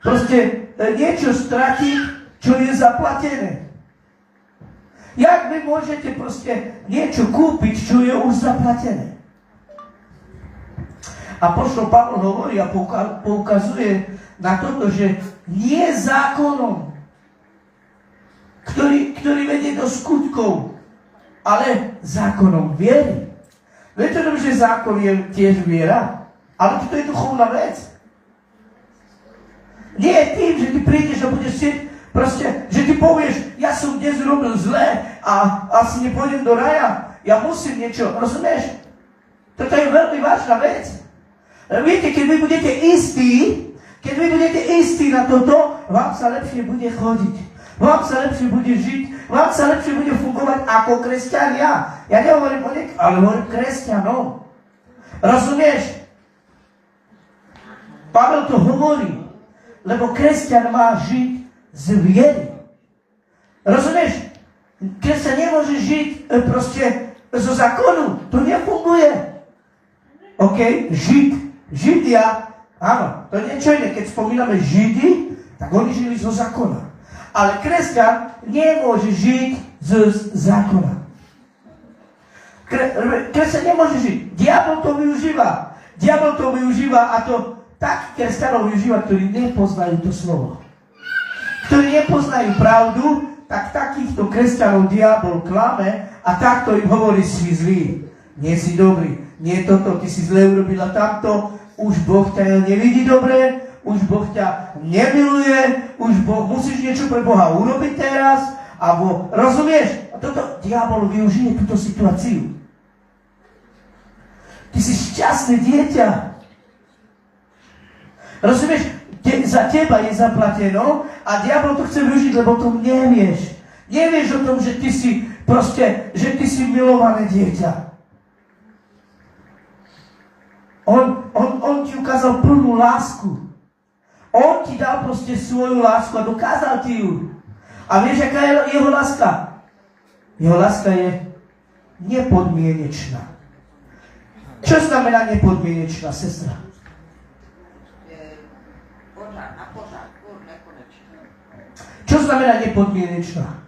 proste niečo stratiť, čo je zaplatené. Jak vy môžete proste niečo kúpiť, čo je už zaplatené? Apoštol Pavol hovorí a poukazuje na toto, že nie zákonom, ktorý vedie do skutkov, ale zákonom viery. Viete, že zákon je tiež viera, ale toto je duchovná vec. Nie je tým, že ty prídeš a budeš si proste, že ty povieš, ja som dnes robil zle a asi nepôjdem do raja, ja musím niečo, rozumieš? Toto je veľmi vážna vec. Viete, keď vy budete istí na toto, vám sa lepšie bude chodiť. Vám sa lepšie bude žiť, vám sa lepšie bude fungovať ako kresťania. Ja nehovorím o niekto, ale hovorím kresťanom. Rozumieš? Pavel to hovorí, lebo kresťan má žiť z viery. Rozumieš? Kresťan nemôže žiť proste zo zákonu. To nefunguje. OK? Židia, áno, to je niečo iné. Keď spomíname Židy, tak oni žili zo zákona. Ale kresťan nemôže žiť z zákona. Kresťan nemôže žiť. Diabol to využíva a to takých kresťanov využíva, ktorí nepoznajú to slovo. Ktorí nepoznajú pravdu, tak takýchto kresťanov diabol klame a takto im hovorí, si zlý, nie si dobrý, nie toto, ty si zle urobila tamto, už Boh ťa nevidí dobre, už Boh ťa nemiluje, už Boh musíš niečo pre Boha urobiť teraz, alebo rozumieš? A toto diabol využije túto situáciu. Ty si šťastné dieťa. Rozumieš? Za teba je zaplateno a diabol to chce využiť, lebo to nevieš. Nevieš o tom, že ty si proste, že ty si milované dieťa. On ti ukázal plnú lásku. On ti dal proste svoju lásku a dokázal ti ju. A vieš, aká je jeho láska? Jeho láska je nepodmienečná. Čo znamená nepodmienečná, sestra? Čo znamená nepodmienečná?